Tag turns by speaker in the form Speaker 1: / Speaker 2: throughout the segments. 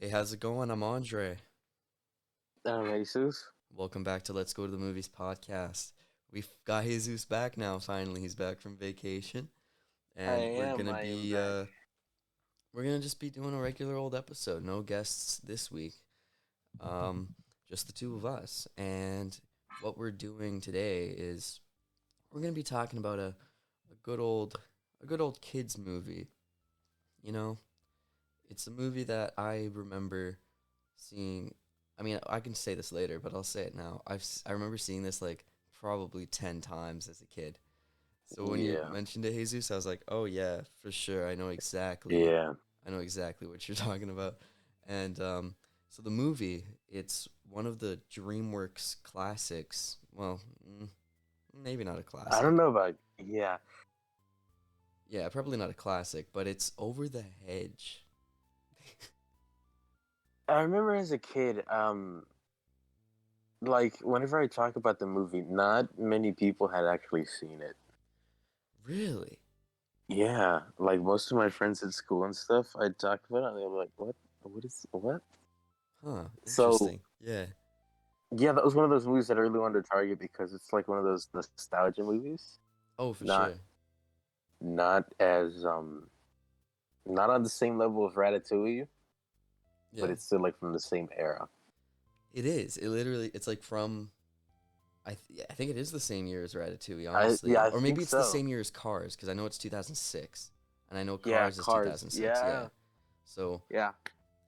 Speaker 1: Hey, how's it going? I'm Andre.
Speaker 2: Jesus.
Speaker 1: Welcome back to Let's Go to the Movies podcast. We've got Jesus back now. Finally, he's back from vacation,
Speaker 2: I
Speaker 1: and
Speaker 2: am. I am back.
Speaker 1: we're gonna just be doing a regular old episode. No guests this week. Um, just the two of us. And what we're doing today is we're gonna be talking about a good old a good old kids movie. You know, it's a movie that I remember seeing. I mean, I can say this later, but I'll say it now. I remember seeing this like probably 10 times as a kid. So when you
Speaker 2: Yeah.
Speaker 1: mentioned it, Jesus, I was like, "Oh yeah, for sure.
Speaker 2: Yeah.
Speaker 1: I know exactly what you're talking about." And so the movie, it's one of the DreamWorks classics. Well, maybe not a
Speaker 2: I don't
Speaker 1: classic.
Speaker 2: know about. Yeah.
Speaker 1: Yeah, probably not a classic, but it's Over the Hedge.
Speaker 2: I remember as a kid, like whenever I talk about the movie, not many people had actually seen it.
Speaker 1: Really?
Speaker 2: Yeah. Like most of my friends at school and stuff, I talked about it, and they were like, "What? What is what?"
Speaker 1: Huh,
Speaker 2: So
Speaker 1: interesting. Yeah.
Speaker 2: yeah, that was one of those movies that I really wanted to target because it's like one of those nostalgia movies.
Speaker 1: Oh, for
Speaker 2: Not
Speaker 1: sure.
Speaker 2: not as not on the same level of Ratatouille, but
Speaker 1: Yeah.
Speaker 2: it's still like from the same era.
Speaker 1: It is. It literally. It's like from. I think it is the same year as Ratatouille,
Speaker 2: Yeah,
Speaker 1: honestly,
Speaker 2: I
Speaker 1: or
Speaker 2: think
Speaker 1: maybe it's the
Speaker 2: so.
Speaker 1: same year as Cars because I know it's 2006, and I know
Speaker 2: Yeah,
Speaker 1: Cars is
Speaker 2: Cars.
Speaker 1: 2006. Yeah.
Speaker 2: Yeah,
Speaker 1: So,
Speaker 2: yeah.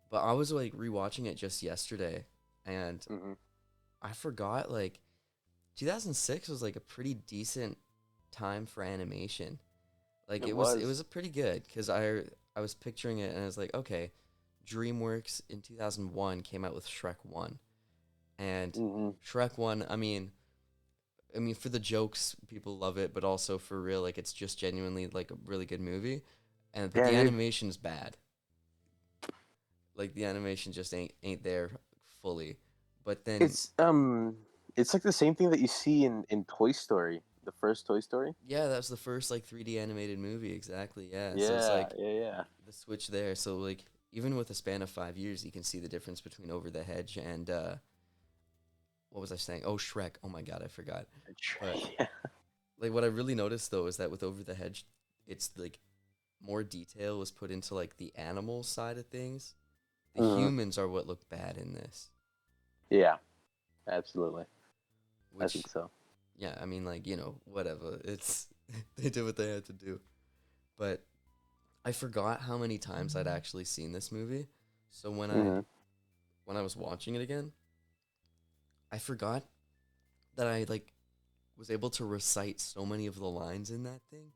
Speaker 1: but I was like rewatching it just yesterday, and
Speaker 2: Hmm.
Speaker 1: I forgot like 2006 was like a pretty decent time for animation. Like
Speaker 2: It
Speaker 1: it
Speaker 2: was.
Speaker 1: was a pretty good because I was picturing it and I was like, okay, DreamWorks in 2001 came out with Shrek 1, and
Speaker 2: Hmm.
Speaker 1: Shrek 1, I mean, for the jokes, people love it, but also for real, like it's just genuinely like a really good movie. And but
Speaker 2: Yeah,
Speaker 1: the
Speaker 2: dude.
Speaker 1: animation's bad. Like the animation just ain't there fully. But then
Speaker 2: It's it's like the same thing that you see in Toy Story, the first Toy Story.
Speaker 1: yeah, that was the first like 3D animated movie exactly. Yeah. So it's
Speaker 2: Yeah,
Speaker 1: like
Speaker 2: yeah, yeah.
Speaker 1: the switch there. So like even with a span of 5 years, you can see the difference between Over the Hedge and what was I saying? Oh, Shrek. Oh my God, I forgot. But
Speaker 2: Yeah.
Speaker 1: like what I really noticed though is that with Over the Hedge, it's like more detail was put into like the animal side of things. The
Speaker 2: Hmm.
Speaker 1: humans are what look bad in this,
Speaker 2: Yeah, absolutely. I think
Speaker 1: which
Speaker 2: so.
Speaker 1: yeah, I mean like, whatever. It's they did what they had to do. But I forgot how many times I'd actually seen this movie. So
Speaker 2: Hmm.
Speaker 1: when I was watching it again, I forgot that I like was able to recite so many of the lines in that thing.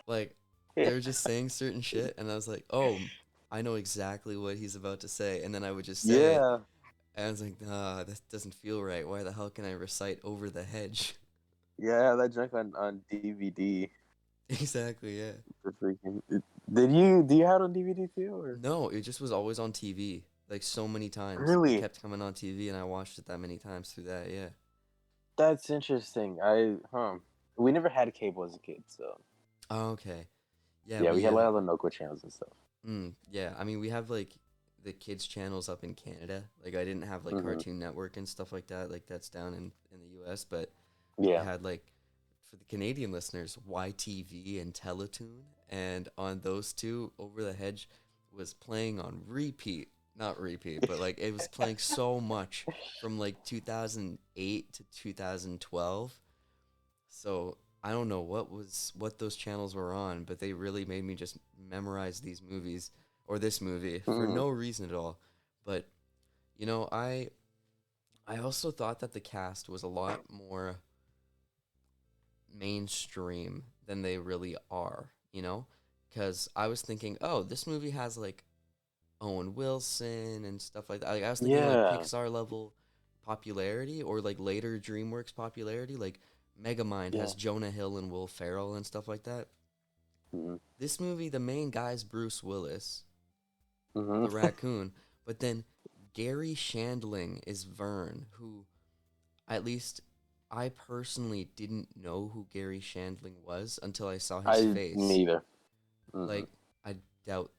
Speaker 1: Like
Speaker 2: Yeah,
Speaker 1: they were just saying certain shit and I was like, "Oh, I know exactly what he's about to say." And then I would just say it.
Speaker 2: yeah,
Speaker 1: And I was like, nah, this doesn't feel right. Why the hell can I recite Over the Hedge?
Speaker 2: yeah. That junk on DVD.
Speaker 1: Exactly, yeah.
Speaker 2: The freaking. Did you do you have it on DVD too, or
Speaker 1: No, it just was always on TV. Like so many times. It
Speaker 2: really?
Speaker 1: kept coming on TV and I watched it that many times through that, yeah.
Speaker 2: That's interesting. We never had cable as a kid, so
Speaker 1: Oh, okay. Yeah,
Speaker 2: yeah, we
Speaker 1: we
Speaker 2: had a lot of the Nokia channels and stuff.
Speaker 1: yeah, I mean we have like the kids channels up in Canada. Like I didn't have like
Speaker 2: Hmm.
Speaker 1: Cartoon Network and stuff like that. Like that's down in the US, but we
Speaker 2: Yeah.
Speaker 1: had like for the Canadian listeners, YTV and Teletoon, and on those two, Over the Hedge was playing on repeat. Not repeat, but like it was playing so much from like 2008 to 2012. So I don't know what those channels were on, but they really made me just memorize these movies or this movie for
Speaker 2: Hmm.
Speaker 1: no reason at all. But you know, I also thought that the cast was a lot more mainstream than they really are, you know? Because I was thinking, oh, this movie has like Owen Wilson and stuff like that. Like, I was thinking like
Speaker 2: Yeah.
Speaker 1: Pixar level popularity or like later DreamWorks popularity. Like Megamind
Speaker 2: Yeah.
Speaker 1: has Jonah Hill and Will Ferrell and stuff like that.
Speaker 2: Hmm.
Speaker 1: This movie, the main guy's Bruce Willis,
Speaker 2: Hmm.
Speaker 1: the raccoon, but then Gary Shandling is Vern, who at least I personally didn't know who Gary Shandling was until I saw his
Speaker 2: I
Speaker 1: face.
Speaker 2: neither. Hmm.
Speaker 1: Like, I doubt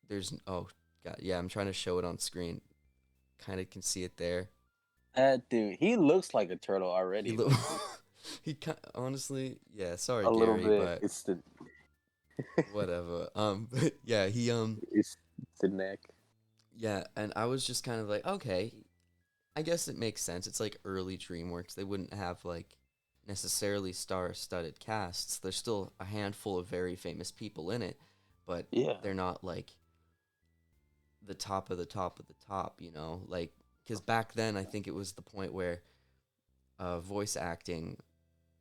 Speaker 1: there's. Oh, Yeah, I'm trying to show it on screen. Kind of can see it there.
Speaker 2: That dude, he looks like a turtle
Speaker 1: He
Speaker 2: already.
Speaker 1: lo-
Speaker 2: Like
Speaker 1: honestly, yeah. Sorry,
Speaker 2: a little
Speaker 1: Gary,
Speaker 2: bit.
Speaker 1: but whatever. But yeah,
Speaker 2: It's the neck.
Speaker 1: yeah, and I was just kind of like, okay, I guess it makes sense. It's like early DreamWorks. They wouldn't have like necessarily star-studded casts. There's still a handful of very famous people in it, but
Speaker 2: Yeah.
Speaker 1: they're not like the top of the top of the top, you know? Like cuz back then I think it was the point where voice acting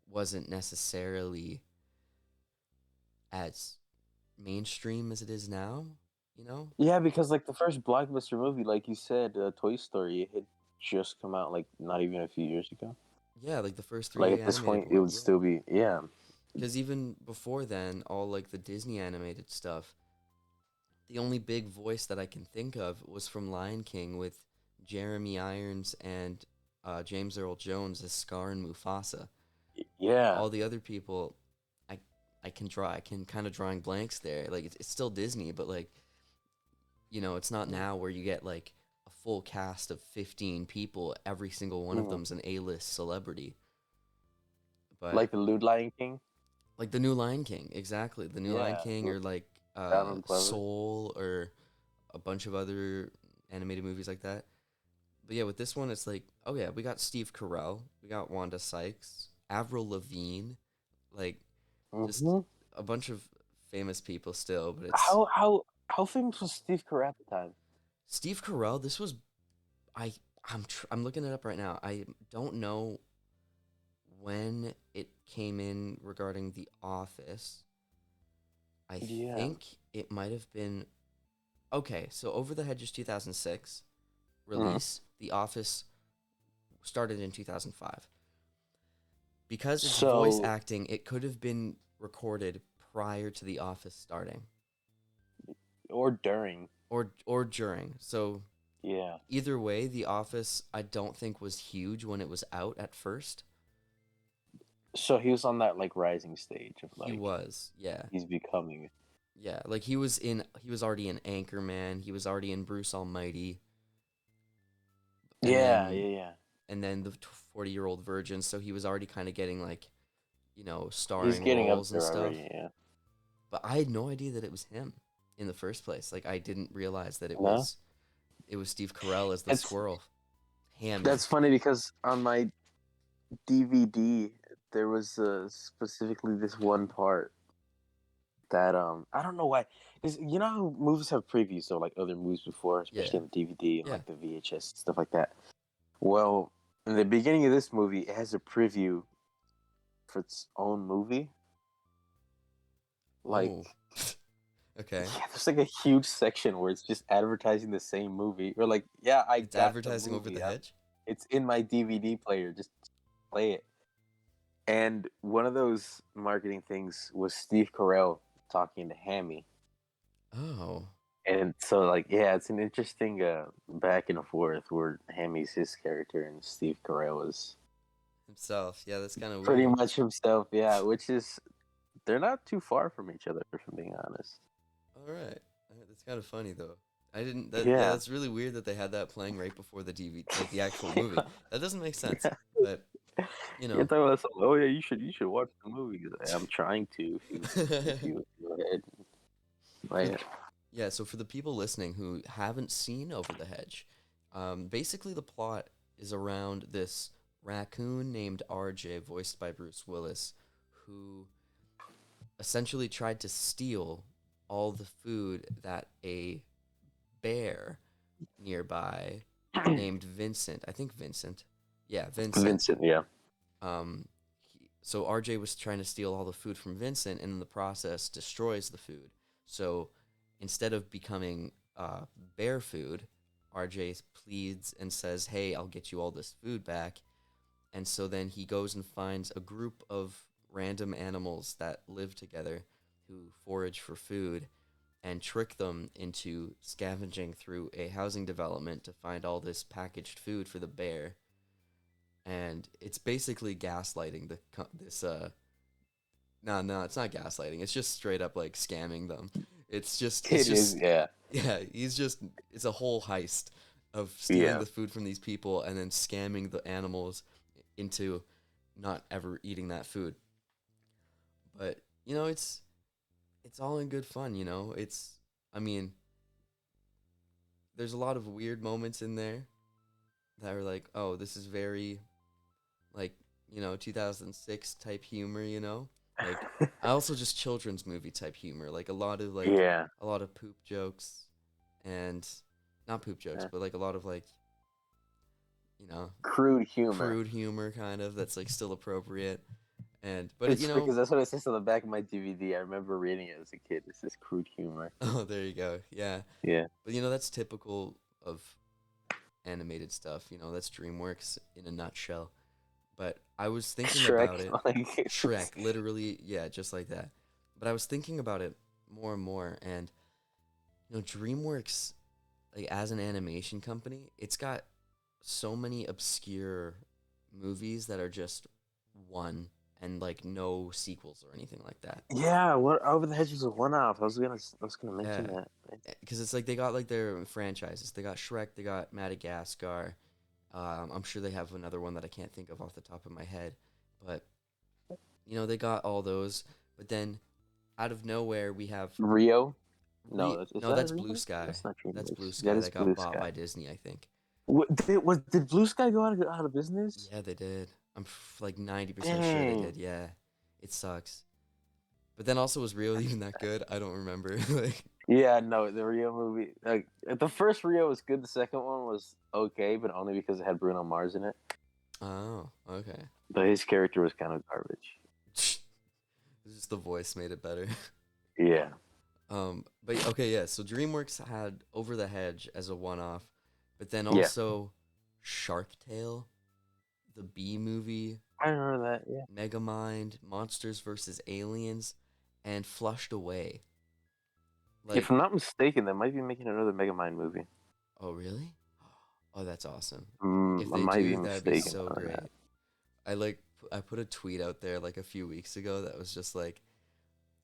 Speaker 1: wasn't necessarily as mainstream as it is now, you know?
Speaker 2: Yeah, because like the first blockbuster movie, like you said, Toy Story, it had just come out like not even a few years ago.
Speaker 1: Yeah, like the first
Speaker 2: Like
Speaker 1: 3D
Speaker 2: at this
Speaker 1: animated
Speaker 2: point, it
Speaker 1: one.
Speaker 2: would
Speaker 1: Yeah.
Speaker 2: still be
Speaker 1: Because even before then, all like the Disney animated stuff, the only big voice that I can think of was from Lion King with Jeremy Irons and James Earl Jones as Scar and Mufasa.
Speaker 2: yeah.
Speaker 1: All the other people, I I can draw. I can kind of drawing blanks there. Like it's still Disney, but like it's not now where you get like a full cast of 15 people. Every single one of
Speaker 2: Mhm.
Speaker 1: them's an A-list celebrity. But
Speaker 2: Like the Lewd Lion King.
Speaker 1: like the new Lion King, exactly. The new Lion
Speaker 2: Yeah,
Speaker 1: King, or like
Speaker 2: Donald Glover.
Speaker 1: Soul, or a bunch of other animated movies like that. But yeah, with this one, it's like, oh yeah, we got Steve Carell, we got Wanda Sykes, Avril Lavigne, like just
Speaker 2: Hmm.
Speaker 1: a bunch of famous people still. But it's
Speaker 2: How famous was Steve Carell at the time?
Speaker 1: Steve Carell. This was I I'm looking it up right now. I don't know when it came in regarding The Office. I
Speaker 2: Yeah.
Speaker 1: think it might have been okay. So Over the Hedge is 2006
Speaker 2: Hmm.
Speaker 1: release. The Office started in 2005. Because it's voice
Speaker 2: So
Speaker 1: acting, it could have been recorded prior to The Office starting
Speaker 2: or during.
Speaker 1: or during. So
Speaker 2: Yeah.
Speaker 1: either way, The Office I don't think was huge when it was out at first.
Speaker 2: So he was on that like rising stage of
Speaker 1: He
Speaker 2: like
Speaker 1: was, yeah.
Speaker 2: he's becoming.
Speaker 1: Yeah, like he was already in Anchorman, he was already in Bruce Almighty, and
Speaker 2: Yeah,
Speaker 1: then
Speaker 2: yeah, yeah.
Speaker 1: the 40-year-old virgin, so he was already kind of getting like,
Speaker 2: He's
Speaker 1: starring
Speaker 2: getting up
Speaker 1: roles and
Speaker 2: there
Speaker 1: stuff.
Speaker 2: already. Yeah.
Speaker 1: But I had no idea that it was him in the first place. Like I didn't realize that
Speaker 2: No,
Speaker 1: it was Steve Carell as the
Speaker 2: it's
Speaker 1: squirrel. Hammy.
Speaker 2: that's funny because on my DVD there was specifically this one part that I don't know why. Is you know how movies have previews of like other movies before,
Speaker 1: Yeah.
Speaker 2: especially on the DVD and
Speaker 1: Yeah.
Speaker 2: like the VHS stuff like that. Well, in the beginning of this movie, it has a preview for its own movie. Like,
Speaker 1: Oh. Okay.
Speaker 2: yeah, there's like a huge section where it's just advertising the same movie. Or like, yeah, I
Speaker 1: It's
Speaker 2: got the
Speaker 1: advertising Over the
Speaker 2: movie.
Speaker 1: Hedge.
Speaker 2: It's in my DVD player. Just play it. And one of those marketing things was Steve Carell talking to Hammy.
Speaker 1: Oh.
Speaker 2: And so, like, yeah, it's an interesting back and forth where Hammy's his character and Steve Carell is
Speaker 1: Himself. Yeah, that's kind of
Speaker 2: pretty
Speaker 1: weird.
Speaker 2: much himself. Yeah, which is they're not too far from each other, if I'm being honest.
Speaker 1: All right. That's kind of funny though. I didn't that yeah,
Speaker 2: Yeah.
Speaker 1: that's really weird that they had that playing right before the DVD, like the actual movie. That doesn't make sense. But, you
Speaker 2: You're
Speaker 1: know.
Speaker 2: talking about something, oh yeah, you should watch the movie. I'm trying to. If you go ahead and play
Speaker 1: For
Speaker 2: it.
Speaker 1: Yeah, so for the people listening who haven't seen Over the Hedge, basically the plot is around this raccoon named RJ, voiced by Bruce Willis, who essentially tried to steal all the food that a bear nearby named Vincent, I think Vincent, yeah, Vincent.
Speaker 2: Vincent, yeah.
Speaker 1: Um, so RJ was trying to steal all the food from Vincent, and in the process destroys the food. So instead of becoming bear food, RJ pleads and says, "Hey, I'll get you all this food back." And so then he goes and finds a group of random animals that live together who forage for food and trick them into scavenging through a housing development to find all this packaged food for the bear. And it's basically gaslighting this no, it's not gaslighting. It's just straight up like scamming them. It's
Speaker 2: It is,
Speaker 1: just,
Speaker 2: yeah,
Speaker 1: yeah, it's a whole heist of stealing
Speaker 2: yeah.
Speaker 1: the food from these people and then scamming the animals into not ever eating that food. But, it's all in good fun, I mean, there's a lot of weird moments in there that are like, oh, this is very like 2006 type humor, like I also just children's movie type humor, like
Speaker 2: Yeah,
Speaker 1: a lot of poop jokes, and not poop jokes,
Speaker 2: yeah.
Speaker 1: but like a lot of like you know
Speaker 2: Crude humor.
Speaker 1: crude humor kind of that's like still appropriate, and but
Speaker 2: It's because that's what it says on the back of my DVD. I remember reading it as a kid. It says crude humor.
Speaker 1: oh, there you go, yeah,
Speaker 2: Yeah.
Speaker 1: but that's typical of animated stuff, that's DreamWorks in a nutshell. But I was thinking
Speaker 2: Shrek,
Speaker 1: about it.
Speaker 2: like,
Speaker 1: Shrek, literally, yeah, just like that. But I was thinking about it more and more, and DreamWorks, like as an animation company, it's got so many obscure movies that are just one and like no sequels or anything like that.
Speaker 2: yeah. What Over the Hedge was a one-off. I was gonna mention
Speaker 1: Yeah,
Speaker 2: that.
Speaker 1: because it's like they got like their franchises. They got Shrek, they got Madagascar. I'm sure they have another one that I can't think of off the top of my head, but they got all those. But then out of nowhere, we have
Speaker 2: Rio. No, is
Speaker 1: no,
Speaker 2: that a
Speaker 1: that's Blue
Speaker 2: remake?
Speaker 1: Sky.
Speaker 2: That's not
Speaker 1: That's Blue
Speaker 2: DreamWorks. That
Speaker 1: Sky
Speaker 2: is
Speaker 1: that got
Speaker 2: Blue
Speaker 1: bought
Speaker 2: Sky.
Speaker 1: by Disney, I think.
Speaker 2: Did Blue Sky go out of business?
Speaker 1: Yeah, they did. I'm like 90% sure they
Speaker 2: Dang.
Speaker 1: did. Yeah, it sucks. But then also, was Rio even that good? I don't remember. Like,
Speaker 2: Yeah, no, the Rio movie. Like the first Rio was good. The second one was okay, but only because it had Bruno Mars in it.
Speaker 1: oh, okay.
Speaker 2: But his character was kind of garbage.
Speaker 1: Just the voice made it better.
Speaker 2: Yeah.
Speaker 1: But okay, yeah. So DreamWorks had Over the Hedge as a one-off, but then
Speaker 2: Yeah.
Speaker 1: also Shark Tale, the B movie,
Speaker 2: I remember that. Yeah.
Speaker 1: Megamind, Monsters vs. Aliens, and Flushed Away.
Speaker 2: If
Speaker 1: Like,
Speaker 2: I'm not mistaken, they might be making another Megamind movie.
Speaker 1: oh really? Oh, that's awesome. If
Speaker 2: I
Speaker 1: they
Speaker 2: might be
Speaker 1: do, that'd be
Speaker 2: mistaken
Speaker 1: so
Speaker 2: on that.
Speaker 1: great. I put a tweet out there like a few weeks ago that was just like,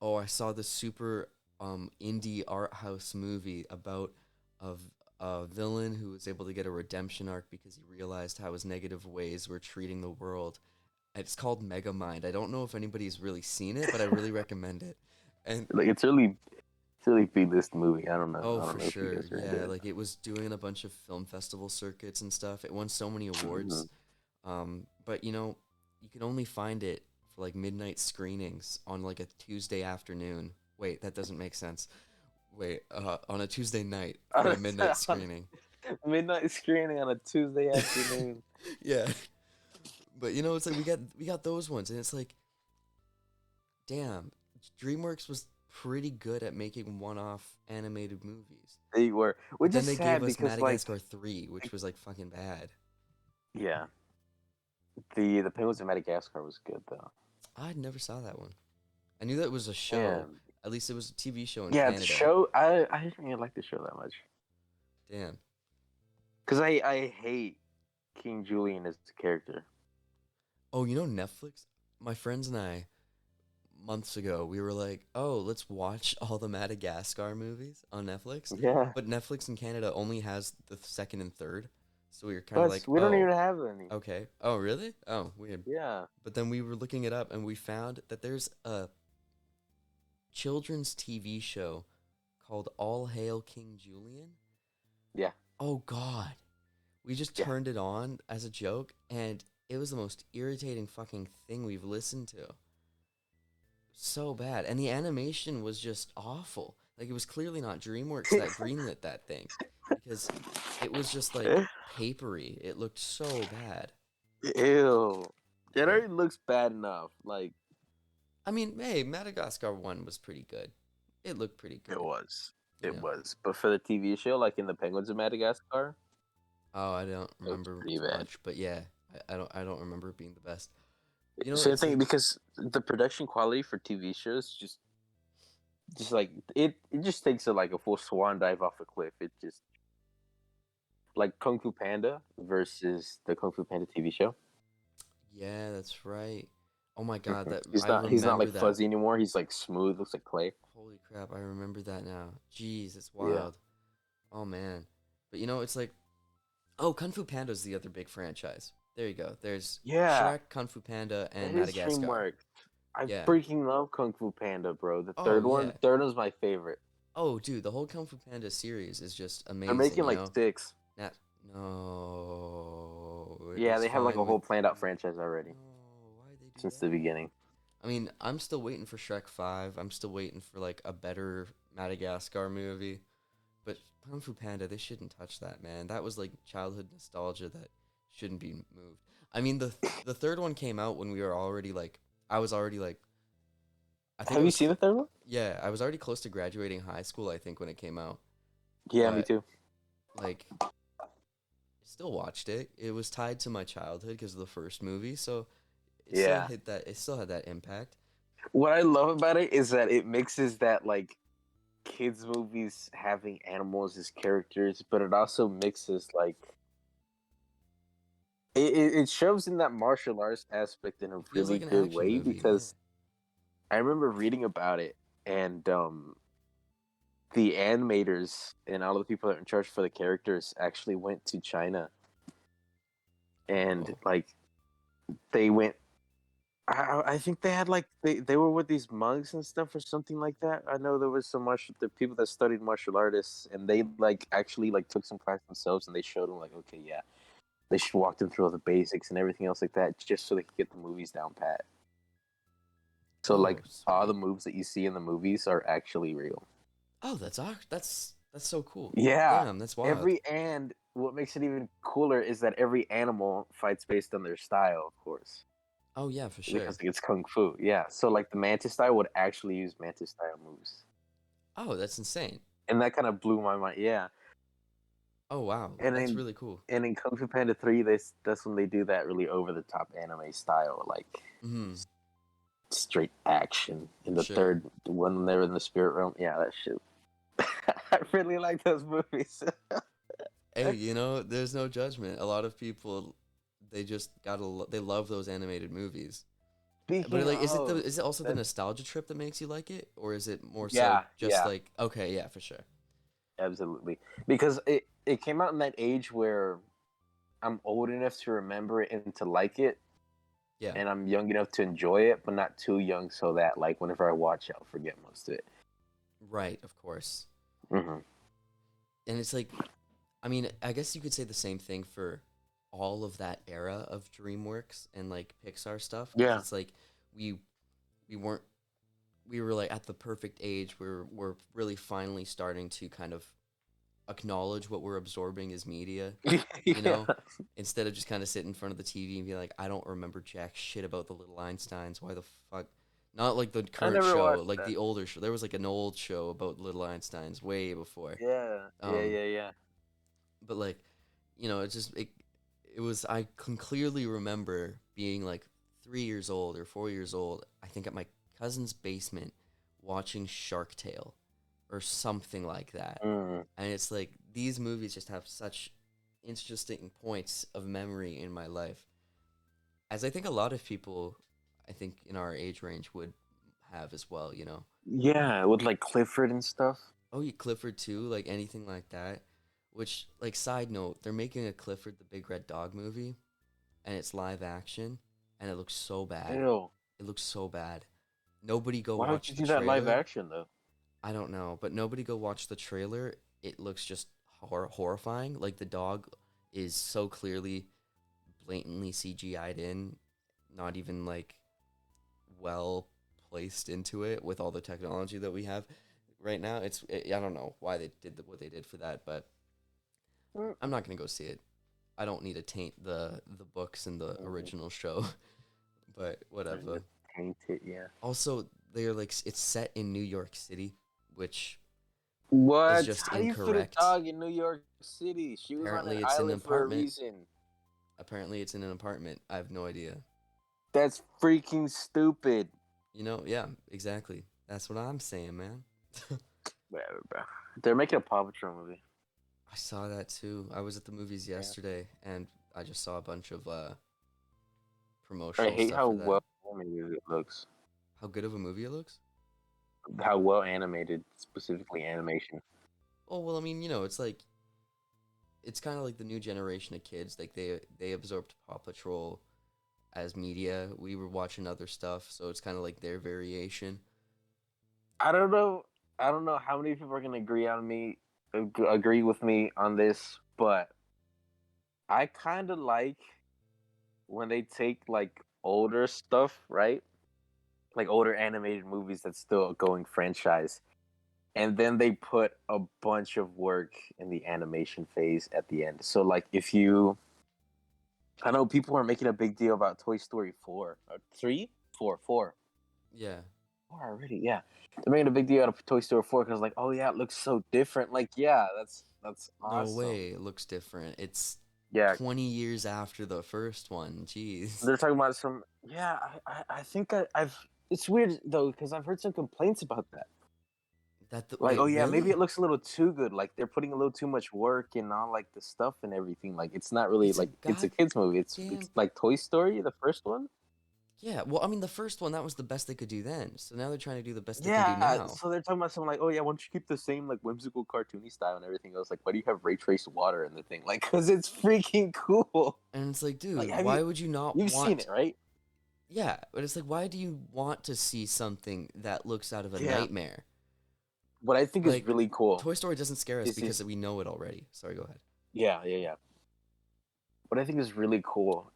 Speaker 1: "Oh, I saw this super indie art house movie about a, a villain who was able to get a redemption arc because he realized how his negative ways were treating the world." It's called Megamind. I don't know if anybody's really seen it, but I really recommend it. And
Speaker 2: Like it's really big this movie.
Speaker 1: oh,
Speaker 2: I don't
Speaker 1: for
Speaker 2: know if you
Speaker 1: sure.
Speaker 2: guys are into
Speaker 1: Yeah,
Speaker 2: it.
Speaker 1: like it was doing a bunch of film festival circuits and stuff. It won so many
Speaker 2: Hmm.
Speaker 1: awards. But you can only find it for like midnight screenings on like a Tuesday afternoon. Wait, that doesn't make sense. Wait, on a Tuesday night for a midnight screening.
Speaker 2: Midnight screening on a Tuesday afternoon.
Speaker 1: Yeah. But it's like we got those ones, and it's like, damn, DreamWorks was pretty good at making one-off animated movies.
Speaker 2: They were,
Speaker 1: But
Speaker 2: which
Speaker 1: then
Speaker 2: is
Speaker 1: they
Speaker 2: sad
Speaker 1: gave us
Speaker 2: because like,
Speaker 1: Madagascar 3, which was like fucking bad.
Speaker 2: yeah, the Penguins of Madagascar was good though.
Speaker 1: I never saw that one. I knew that was a show.
Speaker 2: And
Speaker 1: At least it was a TV show in
Speaker 2: yeah, the
Speaker 1: Canada.
Speaker 2: show I didn't really like the show that much
Speaker 1: Damn.
Speaker 2: because I hate King Julian as a character.
Speaker 1: Oh, Netflix? My friends and I, months ago, we were like, oh, let's watch all the Madagascar movies on Netflix.
Speaker 2: Yeah,
Speaker 1: But Netflix in Canada only has the second and third. So we were kind of
Speaker 2: but
Speaker 1: like,
Speaker 2: we don't
Speaker 1: oh,
Speaker 2: even have any.
Speaker 1: okay. Oh, really? Oh, weird.
Speaker 2: Yeah,
Speaker 1: But then we were looking it up and we found that there's a children's TV show called All Hail King Julian.
Speaker 2: yeah,
Speaker 1: Oh, God. We just
Speaker 2: yeah.
Speaker 1: turned it on as a joke, and it was the most irritating fucking thing we've listened to. So bad. And the animation was just awful. Like, it was clearly not DreamWorks that greenlit that thing, because it was just like papery. It looked so bad.
Speaker 2: Ew. It
Speaker 1: Yeah.
Speaker 2: already looks bad enough. Like
Speaker 1: I mean, hey, Madagascar 1 was pretty good. It looked pretty
Speaker 2: it
Speaker 1: good,
Speaker 2: was.
Speaker 1: you
Speaker 2: It
Speaker 1: know.
Speaker 2: was. But for the TV show, like in the Penguins of Madagascar,
Speaker 1: Oh, I don't
Speaker 2: it was
Speaker 1: remember
Speaker 2: pretty bad.
Speaker 1: much, but yeah, I don't remember it being the best.
Speaker 2: So I
Speaker 1: It's
Speaker 2: think
Speaker 1: like,
Speaker 2: because the production quality for TV shows just like it just takes like a full swan dive off a cliff. It just like Kung Fu Panda versus the Kung Fu Panda TV show.
Speaker 1: yeah, that's right. Oh my god, that
Speaker 2: He's
Speaker 1: I
Speaker 2: not
Speaker 1: remember
Speaker 2: like
Speaker 1: that.
Speaker 2: fuzzy anymore. He's like smooth, looks like clay.
Speaker 1: Holy crap, I remember that now. Jeez, it's
Speaker 2: Yeah.
Speaker 1: wild. Oh man. But it's like, oh, Kung Fu Panda's the other big franchise. There you go. There's
Speaker 2: Yeah.
Speaker 1: Shrek, Kung Fu Panda, and
Speaker 2: It is
Speaker 1: Madagascar.
Speaker 2: Dreamworks. I
Speaker 1: Yeah.
Speaker 2: freaking love Kung Fu Panda, bro.
Speaker 1: Oh
Speaker 2: The
Speaker 1: yeah.
Speaker 2: third one's my favorite.
Speaker 1: Oh dude, the whole Kung Fu Panda series is just
Speaker 2: They're
Speaker 1: amazing,
Speaker 2: making
Speaker 1: you
Speaker 2: like
Speaker 1: know?
Speaker 2: six.
Speaker 1: That no, it
Speaker 2: Yeah,
Speaker 1: was
Speaker 2: they have like a
Speaker 1: fine with
Speaker 2: whole planned out
Speaker 1: 3.
Speaker 2: franchise already
Speaker 1: No, why'd they do
Speaker 2: since the
Speaker 1: that?
Speaker 2: beginning.
Speaker 1: I mean, I'm still waiting for Shrek 5. I'm still waiting for like a better Madagascar movie. But Kung Fu Panda, they shouldn't touch that, man. That was like childhood nostalgia that shouldn't be moved. I mean, the third one came out when we were already like, I was already like, I think I
Speaker 2: Have you
Speaker 1: was,
Speaker 2: seen the third one?
Speaker 1: yeah, I was already close to graduating high school, I think, when it came out.
Speaker 2: Yeah, me
Speaker 1: But
Speaker 2: too.
Speaker 1: like, still watched it. It was tied to my childhood because of the first movie, so it still
Speaker 2: Yeah.
Speaker 1: hit that. It still had that impact.
Speaker 2: What I love about it is that it mixes that like kids movies having animals as characters, but it also mixes like it shows in that martial arts aspect in a
Speaker 1: It feels
Speaker 2: really
Speaker 1: like an
Speaker 2: good
Speaker 1: action
Speaker 2: way
Speaker 1: movie. Yeah.
Speaker 2: because I remember reading about it and the animators and all of the people that are in charge for the characters actually went to China and
Speaker 1: Oh.
Speaker 2: like they went I think they had like they were with these monks and stuff or something like that. I know there was some the people that studied martial artists and they like actually like took some class themselves and they showed them like okay yeah they should walk them through all the basics and everything else like that just so they could get the movies down pat. So
Speaker 1: Oh,
Speaker 2: like all the
Speaker 1: sweet.
Speaker 2: moves that you see in the movies are actually real.
Speaker 1: Oh, that's so cool.
Speaker 2: Yeah,
Speaker 1: Damn, that's wild.
Speaker 2: and what makes it even cooler is that every animal fights based on their style, of course,
Speaker 1: Oh yeah, for
Speaker 2: because
Speaker 1: sure.
Speaker 2: it's kung fu. Yeah, so like the mantis style would actually use mantis style moves,
Speaker 1: Oh, that's insane.
Speaker 2: and that kind of blew my mind. Yeah,
Speaker 1: Oh wow,
Speaker 2: and
Speaker 1: that's
Speaker 2: in
Speaker 1: really cool.
Speaker 2: Kung Fu Panda 3, that's when they do that really over the top anime style, like
Speaker 1: Hmm.
Speaker 2: straight action. In
Speaker 1: For
Speaker 2: the
Speaker 1: sure.
Speaker 2: third when they're in the spirit realm, yeah, that shit. I really like those movies.
Speaker 1: Hey, there's no judgment. A lot of people, they just they love those animated movies. But
Speaker 2: Speaking
Speaker 1: like,
Speaker 2: of
Speaker 1: is it also the
Speaker 2: that,
Speaker 1: nostalgia trip that makes you like it, or is it more so
Speaker 2: yeah,
Speaker 1: just
Speaker 2: yeah,
Speaker 1: like, okay, yeah, for sure.
Speaker 2: absolutely. Because it came out in that age where I'm old enough to remember it and to like it,
Speaker 1: Yeah.
Speaker 2: and I'm young enough to enjoy it, but not too young so that like whenever I watch it, I'll forget most of it.
Speaker 1: Right, of course.
Speaker 2: Hmm.
Speaker 1: And it's like, I mean, I guess you could say the same thing for all of that era of DreamWorks and like Pixar stuff, because
Speaker 2: Yeah.
Speaker 1: it's like we we weren't we were like at the perfect age where we're really finally starting to kind of acknowledge what we're absorbing as media, you
Speaker 2: Yeah.
Speaker 1: know, instead of just kind of sit in front of the TV and be like, I don't remember jack shit about the Little Einsteins. Why the fuck? Not like the
Speaker 2: I
Speaker 1: current
Speaker 2: never
Speaker 1: show,
Speaker 2: watched
Speaker 1: like
Speaker 2: that.
Speaker 1: the older show. There was like an old show about Little Einsteins way before.
Speaker 2: Yeah. Yeah.
Speaker 1: Um,
Speaker 2: Yeah. Yeah.
Speaker 1: but like, it was. I can clearly remember being like 3 years old or 4 years old. I think at my cousin's basement watching Shark Tale or something like that.
Speaker 2: Mm.
Speaker 1: And it's like these movies just have such interesting points of memory in my life, as I think a lot of people, I think in our age range would have as well.
Speaker 2: Yeah, with like Clifford and stuff.
Speaker 1: Oh, yeah, Clifford too, like anything like that. Which, like, side note, they're making a Clifford the Big Red Dog movie, and it's live action, and it looks so bad.
Speaker 2: Ew.
Speaker 1: It looks so bad. Nobody go
Speaker 2: Why don't you
Speaker 1: watch the
Speaker 2: do that live
Speaker 1: trailer.
Speaker 2: action though?
Speaker 1: I don't know, but nobody go watch the trailer. It looks just horrifying. Like the dog is so clearly, blatantly CGI'd in, not even like well placed into it with all the technology that we have right now. I don't know why they did what they did for that, but
Speaker 2: Mm.
Speaker 1: I'm not gonna go see it. I don't need to taint the books and the
Speaker 2: Mhm.
Speaker 1: original show, but
Speaker 2: Trying
Speaker 1: whatever.
Speaker 2: to paint it, yeah.
Speaker 1: Also, they're like it's set in New York City, which is
Speaker 2: What?
Speaker 1: just
Speaker 2: How do you fit a
Speaker 1: incorrect.
Speaker 2: dog in New York City? She was on an
Speaker 1: Apparently, it's in an
Speaker 2: island for a
Speaker 1: apartment.
Speaker 2: reason.
Speaker 1: Apparently, it's in an apartment. I have no idea.
Speaker 2: That's freaking stupid.
Speaker 1: Yeah, exactly. That's what I'm saying, man.
Speaker 2: Whatever, bro. They're making a Paw Patrol movie.
Speaker 1: I saw that too. I was at the movies
Speaker 2: Yeah.
Speaker 1: yesterday, and I just saw a bunch of
Speaker 2: I
Speaker 1: promotional
Speaker 2: hate
Speaker 1: stuff
Speaker 2: how
Speaker 1: for
Speaker 2: well
Speaker 1: that.
Speaker 2: animated it looks.
Speaker 1: How good of a movie it looks?
Speaker 2: How well animated, specifically animation.
Speaker 1: Oh well, I mean, it's kind of like the new generation of kids. Like they absorbed Paw Patrol as media. We were watching other stuff, so it's kind of like their variation.
Speaker 2: I don't know. I don't know how many people are gonna agree with me on this, but I kind of like when they take like older stuff, right? Like older animated movies that's still a going franchise, and then they put a bunch of work in the animation phase at the end. So like if you, I know people are making a big deal about Toy Story 4 or 3, 4, 4.
Speaker 1: Yeah.
Speaker 2: 4 already, yeah. They're making a big deal out of Toy Story 4 because like, oh yeah, it looks so different. Like, yeah, that's
Speaker 1: No
Speaker 2: awesome.
Speaker 1: way, it looks different. It's
Speaker 2: Yeah,
Speaker 1: 20 years after the first one. Jeez.
Speaker 2: they're talking about some. Yeah, I think I've. It's weird though because I've heard some complaints about that. Like,
Speaker 1: Wait,
Speaker 2: oh yeah, maybe
Speaker 1: really?
Speaker 2: it looks a little too good. Like they're putting a little too much work and all like the stuff and everything. Like it's not really
Speaker 1: It's a
Speaker 2: like it's a kids movie. It's
Speaker 1: goddamn.
Speaker 2: like Toy Story, the first one.
Speaker 1: Yeah, well, I mean, the first one, that was the best they could do then. So now they're trying to do the best they can do
Speaker 2: Yeah,
Speaker 1: now.
Speaker 2: so they're talking about something like, oh yeah, why don't you keep the same like whimsical cartoony style and everything else? Like, why do you have ray traced water in the thing? Like, cause it's freaking cool.
Speaker 1: And it's like,
Speaker 2: Like,
Speaker 1: dude,
Speaker 2: have
Speaker 1: why would you not
Speaker 2: you've seen
Speaker 1: want.
Speaker 2: it, right?
Speaker 1: Yeah, but it's like, why do you want to see something that looks out of a
Speaker 2: Yeah.
Speaker 1: nightmare?
Speaker 2: What I think is
Speaker 1: Like,
Speaker 2: really cool
Speaker 1: Toy Story doesn't scare us
Speaker 2: is
Speaker 1: because
Speaker 2: this.
Speaker 1: we know it already. Sorry, go ahead.
Speaker 2: Yeah. What I think is really cool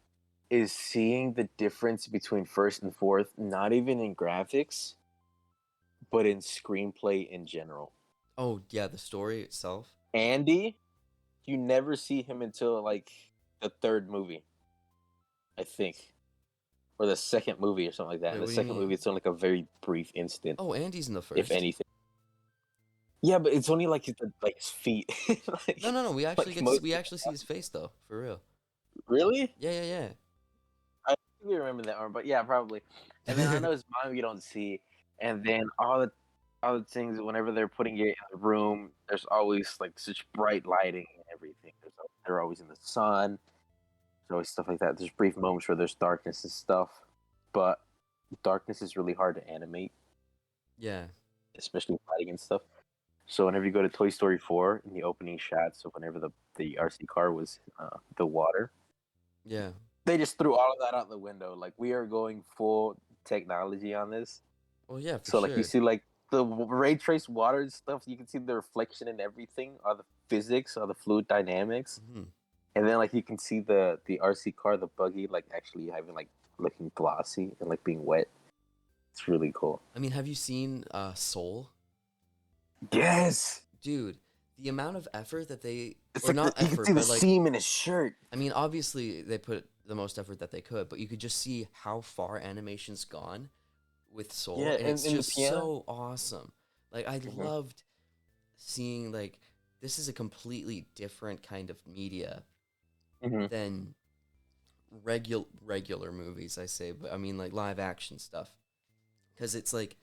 Speaker 2: is seeing the difference between first and fourth, not even in graphics, but in screenplay in general.
Speaker 1: Oh, yeah, the story itself.
Speaker 2: Andy, you never see him until like the third movie, I think, or the second movie or something like that.
Speaker 1: Wait,
Speaker 2: In the
Speaker 1: what do you
Speaker 2: second movie,
Speaker 1: mean?
Speaker 2: it's only like a very brief instant,
Speaker 1: Oh, Andy's in the
Speaker 2: if
Speaker 1: first.
Speaker 2: anything. Yeah, but it's only like his feet,
Speaker 1: No, no, no. We actually
Speaker 2: like
Speaker 1: get to,
Speaker 2: most
Speaker 1: we
Speaker 2: of
Speaker 1: actually see his face though, for real.
Speaker 2: really.
Speaker 1: Yeah,
Speaker 2: I think we remember that one, but yeah, probably. And then I
Speaker 1: yeah.
Speaker 2: know his mom you don't see, and then all the things whenever they're putting it in the room, there's always like such bright lighting and everything. They're always in the sun. There's always stuff like that. There's brief moments where there's darkness and stuff, but darkness is really hard to animate,
Speaker 1: Yeah.
Speaker 2: especially lighting and stuff. So whenever you go to Toy Story 4 in the opening shot, so whenever the RC car was the water,
Speaker 1: Yeah.
Speaker 2: they just threw all of that out the window. Like we are going full technology on this.
Speaker 1: Well, yeah, for
Speaker 2: So like you
Speaker 1: sure.
Speaker 2: see like the ray trace water and stuff, you can see the reflection and everything, all the physics, all the fluid dynamics,
Speaker 1: Hmm.
Speaker 2: and then like you can see the RC car, the buggy, like actually having like looking glossy and like being wet. It's really cool.
Speaker 1: I mean, have you seen Soul?
Speaker 2: Yes,
Speaker 1: Dude, the amount of effort that they,
Speaker 2: it's
Speaker 1: or
Speaker 2: like
Speaker 1: not
Speaker 2: you can see
Speaker 1: effort,
Speaker 2: the
Speaker 1: but like,
Speaker 2: seam in his shirt.
Speaker 1: I mean, obviously they put the most effort that they could, but you could just see how far animation's gone with Soul,
Speaker 2: Yeah,
Speaker 1: and
Speaker 2: and
Speaker 1: it's
Speaker 2: in the
Speaker 1: just
Speaker 2: piano.
Speaker 1: so awesome. Like, I
Speaker 2: Hmm.
Speaker 1: loved seeing, like, this is a completely different kind of media
Speaker 2: Hmm.
Speaker 1: than regular movies, I say, but I mean, like, live action stuff. Because it's, like,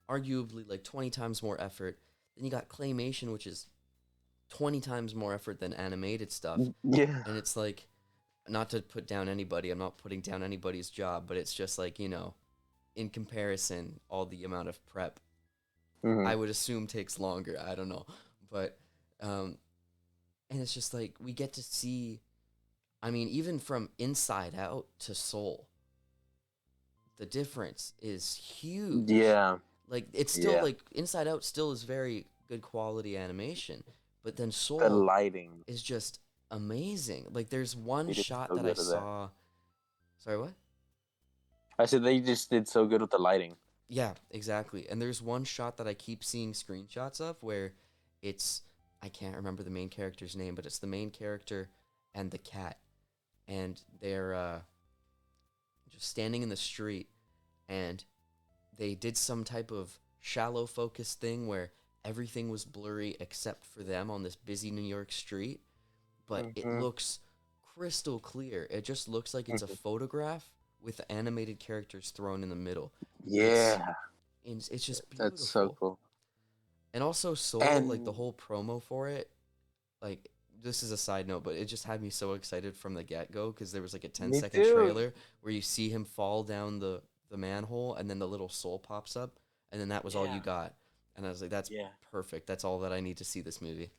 Speaker 1: arguably, like, 20 times more effort. Then you got claymation, which is 20 times more effort than animated stuff.
Speaker 2: Yeah.
Speaker 1: And it's like, not to put down anybody, I'm not putting down anybody's job, but it's just like, in comparison, all the amount of prep,
Speaker 2: Hmm.
Speaker 1: I would assume takes longer. I don't know. But, um, and it's just like, we get to see, I mean, even from Inside Out to Soul, the difference is huge.
Speaker 2: Yeah.
Speaker 1: Like, it's still,
Speaker 2: Yeah.
Speaker 1: like, Inside Out still is very good quality animation, but then
Speaker 2: The
Speaker 1: Soul
Speaker 2: lighting.
Speaker 1: is just amazing. Like, there's one
Speaker 2: They did
Speaker 1: shot
Speaker 2: so
Speaker 1: that I
Speaker 2: good with that.
Speaker 1: saw. Sorry, what?
Speaker 2: I said they just did so good with the lighting.
Speaker 1: Yeah, exactly. And there's one shot that I keep seeing screenshots of where it's, I can't remember the main character's name, but it's the main character and the cat, and they're just standing in the street, and they did some type of shallow focus thing where everything was blurry except for them on this busy New York street, but it
Speaker 2: Hmm.
Speaker 1: looks crystal clear. It just looks like it's a photograph with animated characters thrown in the middle. It's
Speaker 2: Yeah,
Speaker 1: it's just
Speaker 2: that's so
Speaker 1: beautiful.
Speaker 2: cool.
Speaker 1: And also Soul, like the
Speaker 2: And
Speaker 1: whole promo for it, like this is a side note, but it just had me so excited from the get go because there was like a 10
Speaker 2: Me
Speaker 1: second
Speaker 2: too.
Speaker 1: trailer where you see him fall down the manhole and then the little soul pops up and then that was all you
Speaker 2: Yeah,
Speaker 1: got. And I was like, that's
Speaker 2: yeah.
Speaker 1: perfect. That's all that I need to see this movie.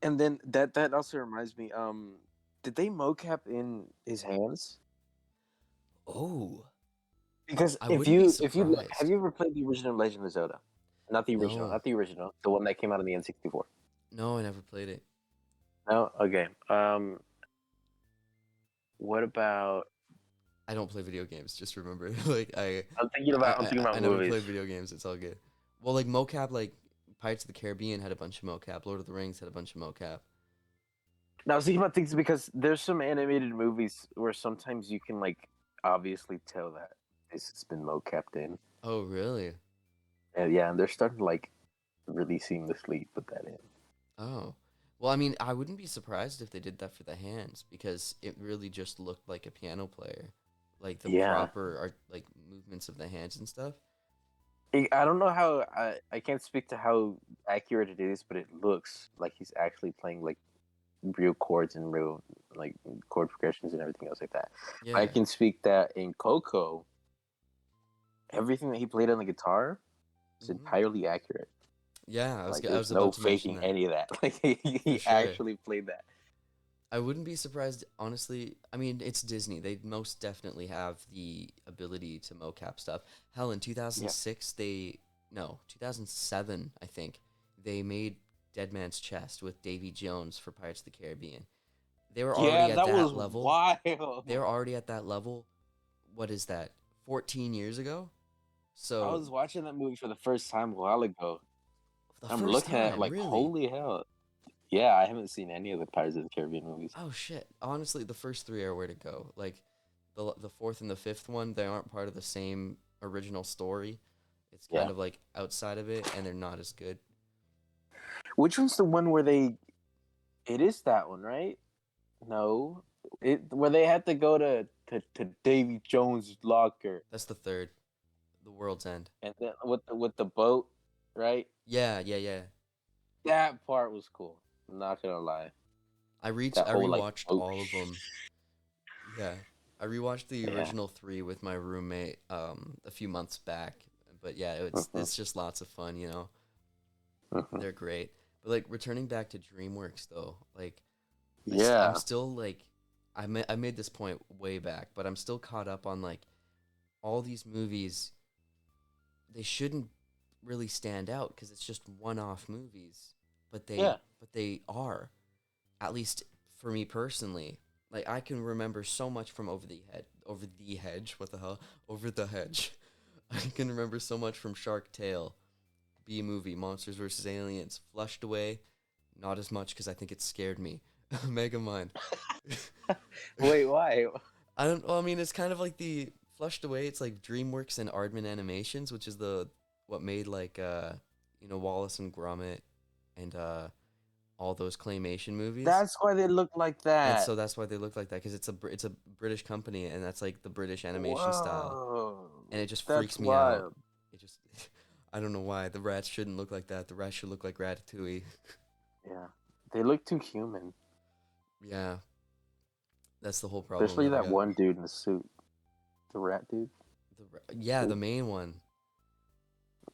Speaker 2: And then that also reminds me. Did they mocap in his hands?
Speaker 1: Oh,
Speaker 2: Because
Speaker 1: I
Speaker 2: if
Speaker 1: wouldn't be
Speaker 2: you have
Speaker 1: surprised.
Speaker 2: you ever played the original Legend of Zelda?
Speaker 1: No,
Speaker 2: Not the original, the one that came out on the N64.
Speaker 1: no, I never played it.
Speaker 2: No, okay. What about?
Speaker 1: I don't play video games. Just remember,
Speaker 2: I'm thinking
Speaker 1: I
Speaker 2: about
Speaker 1: never play
Speaker 2: movies.
Speaker 1: video games. It's all good. Well, like mocap, like Pirates of the Caribbean had a bunch of mocap. Lord of the Rings had a bunch of mocap.
Speaker 2: Now, I was thinking about things because there's some animated movies where sometimes you can like obviously tell that this has been mocapped in,
Speaker 1: Oh, really?
Speaker 2: and yeah, and they're starting to like really seamlessly put that in.
Speaker 1: Oh. Well, I mean, I wouldn't be surprised if they did that for the hands because it really just looked like a piano player. Like the
Speaker 2: Yeah,
Speaker 1: proper art, like movements of the hands and stuff.
Speaker 2: I don't know how I can't speak to how accurate it is, but it looks like he's actually playing like real chords and real like chord progressions and everything else like that. I
Speaker 1: Yeah.
Speaker 2: can speak that in Coco, everything that he played on the guitar is
Speaker 1: Hmm.
Speaker 2: entirely accurate.
Speaker 1: Yeah,
Speaker 2: Like
Speaker 1: I
Speaker 2: there's
Speaker 1: was
Speaker 2: no
Speaker 1: about to mention
Speaker 2: faking
Speaker 1: that
Speaker 2: any of that. Like
Speaker 1: for
Speaker 2: he
Speaker 1: sure.
Speaker 2: actually played that.
Speaker 1: I wouldn't be surprised, honestly. I mean, it's Disney. They most definitely have the ability to mocap stuff. Hell, in
Speaker 2: Yeah.
Speaker 1: 2006, no, 2007, I think, they made Dead Man's Chest with Davy Jones for Pirates of the Caribbean. They were
Speaker 2: Yeah,
Speaker 1: already at
Speaker 2: that
Speaker 1: that
Speaker 2: was
Speaker 1: level. They
Speaker 2: wild.
Speaker 1: were already at that level. What is that? 14 years ago?
Speaker 2: I
Speaker 1: So,
Speaker 2: was watching that movie for the first time a while ago.
Speaker 1: the
Speaker 2: I'm
Speaker 1: first
Speaker 2: looking at it
Speaker 1: time,
Speaker 2: like,
Speaker 1: really?
Speaker 2: holy hell. Yeah, I haven't seen any of the Pirates of the Caribbean movies.
Speaker 1: Oh shit. Honestly, the first three are where to go. Like the fourth and the fifth one, they aren't part of the same original story. It's kind
Speaker 2: Yeah.
Speaker 1: of like outside of it and they're not as good.
Speaker 2: Which one's the one where they it is that one, right? No. It where they had to go to Davy Jones' locker
Speaker 1: That's the third. The World's End.
Speaker 2: and then with the boat, right?
Speaker 1: Yeah, yeah, yeah.
Speaker 2: That part was cool. I'm not gonna lie. That
Speaker 1: I
Speaker 2: whole like
Speaker 1: rewatched
Speaker 2: boat.
Speaker 1: all of them. Yeah. I rewatched the
Speaker 2: Yeah.
Speaker 1: original 3 with my roommate a few months back. But yeah,
Speaker 2: Hmm.
Speaker 1: it's just lots of fun, you know.
Speaker 2: Hmm.
Speaker 1: They're great. But like returning back to Dreamworks though, like I'm
Speaker 2: Yeah.
Speaker 1: still like I made this point way back, but I'm still caught up on like all these movies. They shouldn't really stand out because it's just one-off movies,
Speaker 2: Yeah.
Speaker 1: but they are, at least for me personally. Like I can remember so much from over the hedge. What the hell? Over the hedge. I can remember so much from Shark Tale, B movie, Monsters vs Aliens, Flushed Away. Not as much because I think it scared me. Megamind.
Speaker 2: Wait, why?
Speaker 1: I don't. Well, I mean, it's kind of like the Flushed Away. It's like DreamWorks and Aardman Animations, which is the what made like Wallace and Gromit and all those claymation movies.
Speaker 2: That's why they look like
Speaker 1: And
Speaker 2: that.
Speaker 1: so that's why they look like that because it's a British company and that's like the British animation style,
Speaker 2: Whoa.
Speaker 1: and it just
Speaker 2: That's
Speaker 1: freaks me out.
Speaker 2: wild.
Speaker 1: It just I don't know why the rats shouldn't look like that. The rats should look like Ratatouille.
Speaker 2: Yeah. They look too human.
Speaker 1: Yeah, that's the whole problem
Speaker 2: Especially
Speaker 1: that I
Speaker 2: that
Speaker 1: got.
Speaker 2: one dude in the suit. The rat dude.
Speaker 1: Yeah, the main one.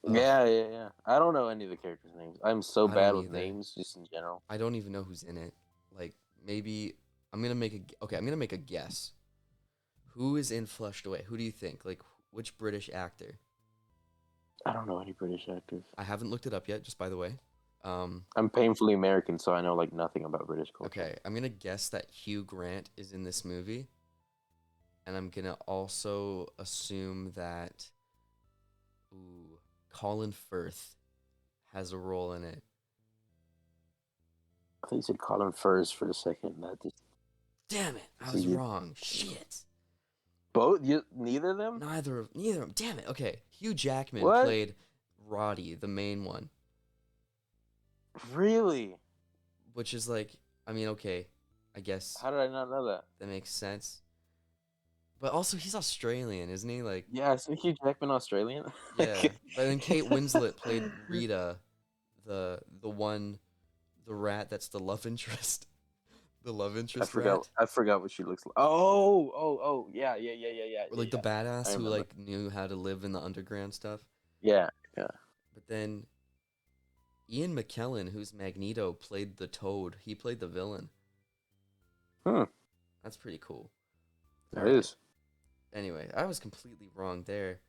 Speaker 1: Ugh,
Speaker 2: Yeah, yeah, yeah. I don't know any of the characters' names. I'm so
Speaker 1: I don't
Speaker 2: bad with
Speaker 1: either.
Speaker 2: names, just in general.
Speaker 1: I don't even know who's in it. Like maybe okay. I'm gonna make a guess. Who is in Flushed Away? Who do you think? Like which British actor?
Speaker 2: I don't know any British actors.
Speaker 1: I haven't looked it up yet. Just by the way.
Speaker 2: I'm painfully American, so I know like nothing about British culture.
Speaker 1: Okay, I'm gonna guess that Hugh Grant is in this movie, and I'm gonna also assume that Colin Firth has a role in it.
Speaker 2: I think you said Colin Firth for a second. That just
Speaker 1: Damn it, I was
Speaker 2: see
Speaker 1: wrong. Shit.
Speaker 2: both you neither of them.
Speaker 1: Neither of them. Damn it. Okay, Hugh Jackman
Speaker 2: What?
Speaker 1: played Roddy, the main one,
Speaker 2: Really?
Speaker 1: which is like, I mean, okay, I guess
Speaker 2: How did I not know that?
Speaker 1: that makes sense. But also, he's Australian, isn't he? Like,
Speaker 2: Yeah, isn't Hugh Jackman Australian?
Speaker 1: yeah. But then Kate Winslet played Rita, the one the rat that's the love interest, the love
Speaker 2: I
Speaker 1: interest
Speaker 2: forgot.
Speaker 1: rat,
Speaker 2: I forgot what she looks like. Oh. Yeah.
Speaker 1: or like the
Speaker 2: I
Speaker 1: badass who
Speaker 2: remember.
Speaker 1: like knew how to live in the underground stuff.
Speaker 2: Yeah. Yeah.
Speaker 1: But then Ian McKellen, who's Magneto, played the Toad. He played the villain.
Speaker 2: Hmm.
Speaker 1: That's pretty cool. All
Speaker 2: It
Speaker 1: right.
Speaker 2: is.
Speaker 1: Anyway, I was completely wrong there.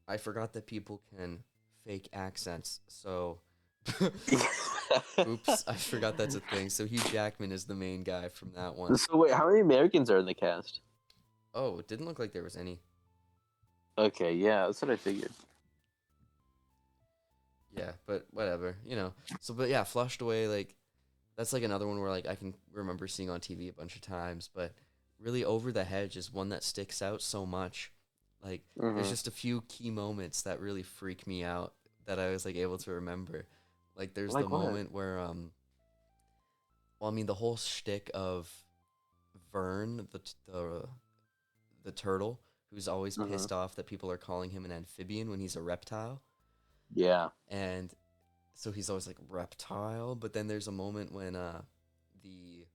Speaker 1: I forgot that people can fake accents. So, oops, I forgot that's a thing. So Hugh Jackman is the main guy from that one.
Speaker 2: So wait, how many Americans are in the cast?
Speaker 1: Oh, it didn't look like there was any.
Speaker 2: Okay, yeah, that's what I figured.
Speaker 1: Yeah, but whatever, you know. So, but yeah, Flushed Away, like, that's like another one where like I can remember seeing on TV a bunch of times, but really Over the Hedge is one that sticks out so much. Like, there's
Speaker 2: Hmm.
Speaker 1: just a few key moments that really freak me out that I was like able to remember. Like, there's the
Speaker 2: Like what?
Speaker 1: moment where well, I mean, the whole shtick of Vern, the turtle, who's always
Speaker 2: Hmm.
Speaker 1: pissed off that people are calling him an amphibian when he's a reptile,
Speaker 2: Yeah.
Speaker 1: and so he's always like reptile. But then there's a moment when the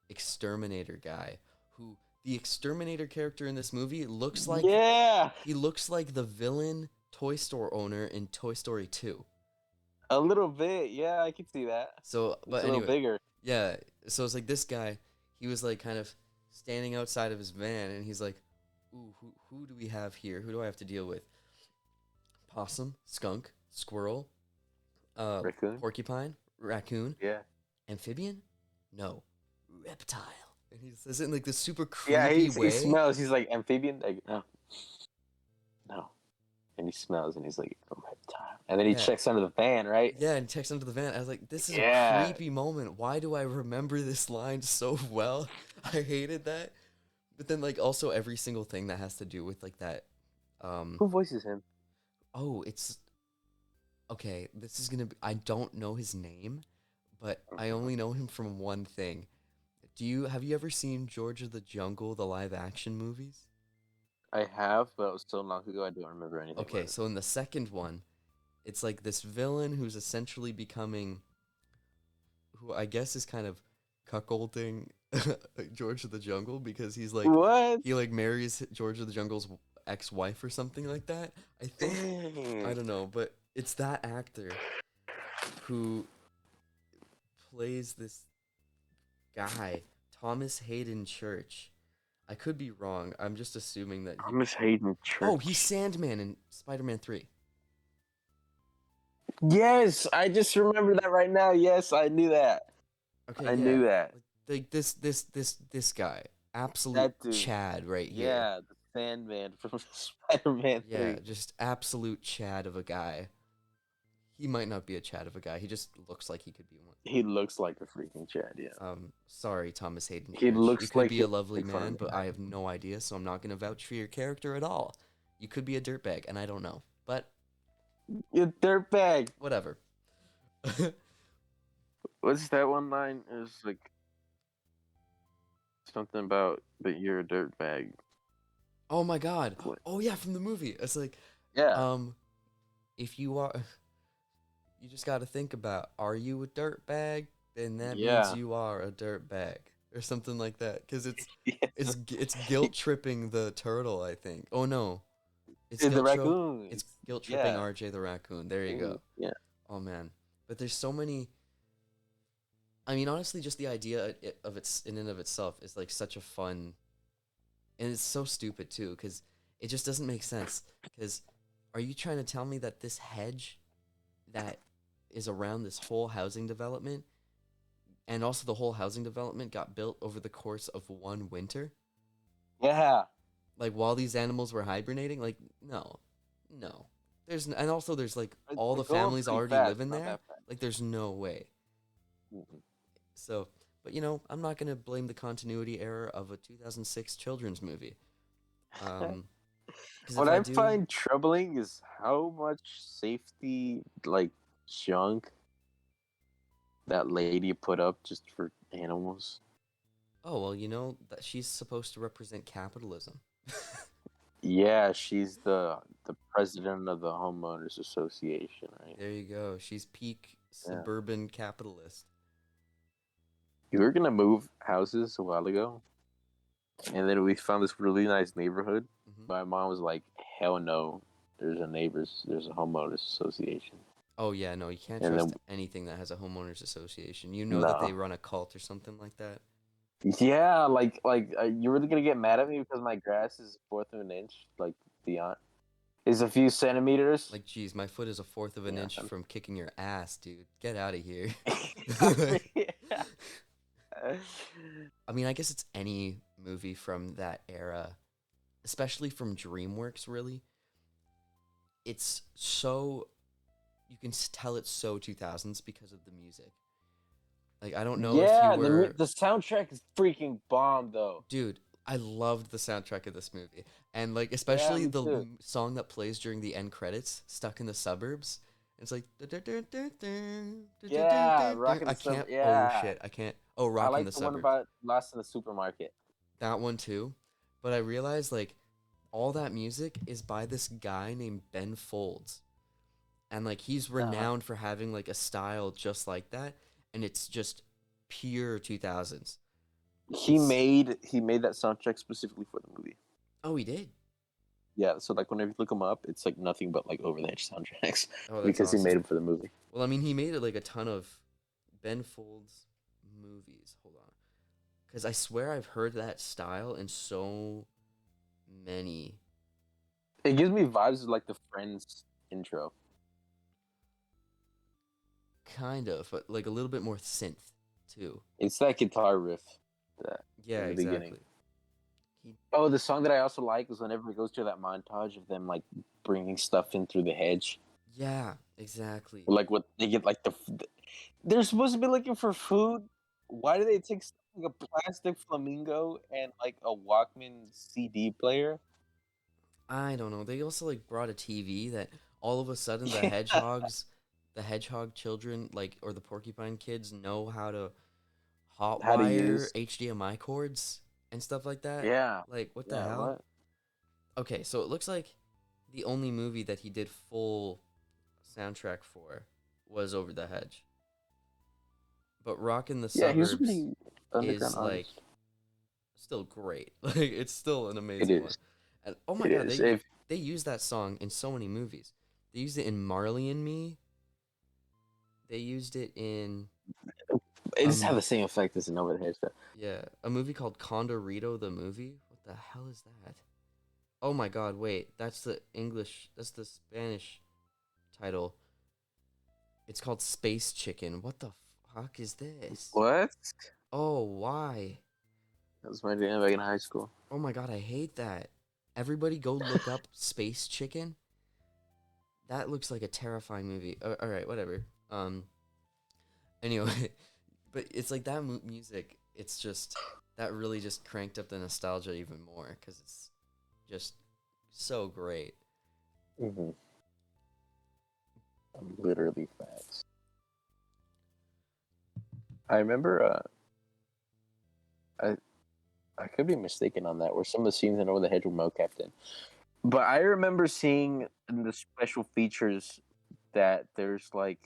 Speaker 1: exterminator guy, who the exterminator character in this movie looks like,
Speaker 2: Yeah.
Speaker 1: he looks like the villain toy store owner in Toy Story 2.
Speaker 2: A little bit. Yeah, I can see that.
Speaker 1: So,
Speaker 2: It's
Speaker 1: but
Speaker 2: a little
Speaker 1: anyway,
Speaker 2: bigger.
Speaker 1: yeah. So it's like this guy, he was like kind of standing outside of his van, and he's like, "Ooh, who do we have here? Who do I have to deal with? Possum, skunk, squirrel,
Speaker 2: Raccoon.
Speaker 1: porcupine, raccoon,
Speaker 2: Yeah.
Speaker 1: amphibian? No, reptile." And he says it in like this super
Speaker 2: Yeah,
Speaker 1: creepy
Speaker 2: he
Speaker 1: way.
Speaker 2: smells. He's like amphibian. Like no. And he smells, and he's like a reptile. And then he
Speaker 1: Yeah,
Speaker 2: checks under the fan, right?
Speaker 1: yeah, and checks under the van. I was like, this is a
Speaker 2: Yeah.
Speaker 1: creepy moment. Why do I remember this line so well? I hated that. But then like also every single thing that has to do with like that
Speaker 2: Who voices him?
Speaker 1: oh, it's okay, this is gonna be, I don't know his name, but I only know him from one thing. Have you ever seen George of the Jungle, the live action movies?
Speaker 2: I have, but it was so long ago I don't remember anything
Speaker 1: Okay,
Speaker 2: about it.
Speaker 1: so in the second one, it's like this villain who's essentially becoming, who I guess is kind of cuckolding George of the Jungle, because
Speaker 2: What?
Speaker 1: he like marries George of the Jungle's ex-wife or something like that. I think, I
Speaker 2: Dang.
Speaker 1: don't know, but it's that actor who plays this guy, Thomas Hayden Church. I could be wrong. I'm just assuming that he.
Speaker 2: Thomas Hayden
Speaker 1: Oh, he's
Speaker 2: Church.
Speaker 1: Sandman in Spider-Man 3.
Speaker 2: Yes, I just remember that right now. Yes, I knew that.
Speaker 1: Okay,
Speaker 2: I
Speaker 1: yeah.
Speaker 2: knew that.
Speaker 1: Like this guy, absolute
Speaker 2: That dude.
Speaker 1: Chad right here.
Speaker 2: Yeah, the Sandman from Spider-Man
Speaker 1: Yeah,
Speaker 2: 3.
Speaker 1: just absolute Chad of a guy. He might not be a Chad of a guy. He just looks like he could be one.
Speaker 2: He looks like a freaking Chad, yeah.
Speaker 1: Sorry, Thomas Hayden
Speaker 2: He
Speaker 1: Church. You
Speaker 2: looks
Speaker 1: could
Speaker 2: like
Speaker 1: be
Speaker 2: he'll
Speaker 1: a lovely
Speaker 2: make fun of
Speaker 1: man,
Speaker 2: me.
Speaker 1: but I have no idea, so I'm not gonna vouch for your character at all. You could be a dirtbag, and I don't know. But
Speaker 2: You dirtbag.
Speaker 1: whatever.
Speaker 2: What's that one line? It was like something about that you're a dirtbag.
Speaker 1: Oh my god.
Speaker 2: What?
Speaker 1: Oh yeah, from the movie. It's like,
Speaker 2: Yeah.
Speaker 1: um, if you are, you just got to think about, are you a dirtbag? Then that means
Speaker 2: Yeah.
Speaker 1: you are a dirtbag, or something like that. Because
Speaker 2: Yes.
Speaker 1: it's guilt tripping the turtle, I think. Oh no,
Speaker 2: The raccoon.
Speaker 1: it's guilt tripping
Speaker 2: Yeah.
Speaker 1: RJ the raccoon. There you go.
Speaker 2: Yeah.
Speaker 1: Oh man, but there's so many. I mean, honestly, just the idea of it's in and of itself is like such a fun, and it's so stupid too, because it just doesn't make sense. Because are you trying to tell me that this hedge that is around this whole housing development, and also the whole housing development, got built over the course of one winter?
Speaker 2: Yeah.
Speaker 1: Like while these animals were hibernating? Like no, no. And also there's like all
Speaker 2: They're
Speaker 1: the
Speaker 2: going
Speaker 1: families
Speaker 2: pretty
Speaker 1: already
Speaker 2: fast.
Speaker 1: living
Speaker 2: Not
Speaker 1: there.
Speaker 2: that fast.
Speaker 1: Like there's no way.
Speaker 2: Mm-mm.
Speaker 1: So, but you know, I'm not gonna blame the continuity error of a 2006 children's movie. Because
Speaker 2: What
Speaker 1: if I
Speaker 2: I
Speaker 1: do,
Speaker 2: find troubling is how much safety, like junk, that lady put up just for animals.
Speaker 1: oh well, you know that she's supposed to represent capitalism.
Speaker 2: Yeah, she's the president of the homeowners association, right?
Speaker 1: There you go. She's peak
Speaker 2: Yeah.
Speaker 1: suburban capitalist.
Speaker 2: You were gonna move houses a while ago, and then we found this really nice neighborhood.
Speaker 1: Hmm.
Speaker 2: My mom was like, "Hell no, there's a homeowners association."
Speaker 1: Oh yeah, no, you can't
Speaker 2: And
Speaker 1: trust
Speaker 2: then
Speaker 1: anything that has a homeowners association. You know that they
Speaker 2: no,
Speaker 1: run a cult or something like that.
Speaker 2: yeah, you're really gonna get mad at me because my grass is a fourth of an inch, like beyond is a few centimeters.
Speaker 1: Like, geez, my foot is a fourth of an
Speaker 2: Yeah.
Speaker 1: inch from kicking your ass, dude. Get out of here.
Speaker 2: Yeah.
Speaker 1: I mean, I guess it's any movie from that era, especially from DreamWorks, really. It's so, you can tell it's so 2000s because of the music. Like, I don't know if you
Speaker 2: Yeah,
Speaker 1: were,
Speaker 2: the soundtrack is freaking bomb though.
Speaker 1: dude, I loved the soundtrack of this movie. And, like,
Speaker 2: Yeah,
Speaker 1: especially
Speaker 2: me
Speaker 1: the
Speaker 2: too.
Speaker 1: song that plays during the end credits, Stuck in the Suburbs. It's like,
Speaker 2: Yeah, rocking
Speaker 1: I
Speaker 2: the summer.
Speaker 1: can't, oh
Speaker 2: Yeah,
Speaker 1: shit, I can't, oh,
Speaker 2: I
Speaker 1: Rocking
Speaker 2: like
Speaker 1: the
Speaker 2: the one
Speaker 1: Suburbs.
Speaker 2: about Lost in the Supermarket.
Speaker 1: That one too. But I realized, like, all that music is by this guy named Ben Folds. And, like, he's
Speaker 2: Uh-huh.
Speaker 1: renowned for having, like, a style just like that. And it's just pure 2000s. It's,
Speaker 2: He made that soundtrack specifically for the movie.
Speaker 1: oh, he did?
Speaker 2: Yeah, so like whenever you look him up, it's like nothing but like over the edge soundtracks
Speaker 1: Oh, that's
Speaker 2: because he made
Speaker 1: awesome.
Speaker 2: them for the movie.
Speaker 1: Well, I mean, he made, like, a ton of Ben Folds movies. Hold on. Because I swear I've heard that style in so many.
Speaker 2: It gives me vibes of like the Friends intro.
Speaker 1: Kind of, but, like, a little bit more synth, too.
Speaker 2: It's that guitar riff that
Speaker 1: Yeah,
Speaker 2: in the beginning.
Speaker 1: exactly. He,
Speaker 2: Oh, the song that I also like is whenever it goes to that montage of them like bringing stuff in through the hedge.
Speaker 1: yeah, exactly.
Speaker 2: Like what they get like they're supposed to be looking for food. Why do they take stuff like a plastic flamingo and like a Walkman CD player?
Speaker 1: I don't know. They also, like, brought a TV that all of a sudden
Speaker 2: Yeah.
Speaker 1: the hedgehog children, like, or the porcupine kids know how to
Speaker 2: How to
Speaker 1: hotwire
Speaker 2: use?
Speaker 1: HDMI cords and stuff like that.
Speaker 2: Yeah.
Speaker 1: Like, what the
Speaker 2: Yeah.
Speaker 1: hell?
Speaker 2: What?
Speaker 1: Okay, so it looks like the only movie that he did full soundtrack for was Over the Hedge. But Rockin' the
Speaker 2: Yeah, he was a
Speaker 1: Suburbs
Speaker 2: pretty underground
Speaker 1: is, like,
Speaker 2: artist.
Speaker 1: still great. Like, it's still an
Speaker 2: It
Speaker 1: amazing one.
Speaker 2: is.
Speaker 1: And oh my
Speaker 2: It
Speaker 1: god,
Speaker 2: is. If
Speaker 1: they use that song in so many movies. They used it in Marley and Me. They used it in
Speaker 2: it just had
Speaker 1: um
Speaker 2: the same effect as an over the head stuff.
Speaker 1: yeah, a movie called Condorito the movie. What the hell is that? Oh my god, wait. That's the Spanish title. It's called Space Chicken. What the fuck is this?
Speaker 2: What?
Speaker 1: Oh, why?
Speaker 2: That was my jam back in high school.
Speaker 1: Oh my god, I hate that. Everybody go look up Space Chicken. That looks like a terrifying movie. All right, whatever. Anyway, but it's like that music. It's just that really just cranked up the nostalgia even more because it's just so great.
Speaker 2: Mm-hmm. I'm literally facts. I remember. I I could be mistaken on that. Where some of the scenes in Over the Hedge were mocapped in, but I remember seeing in the special features that there's like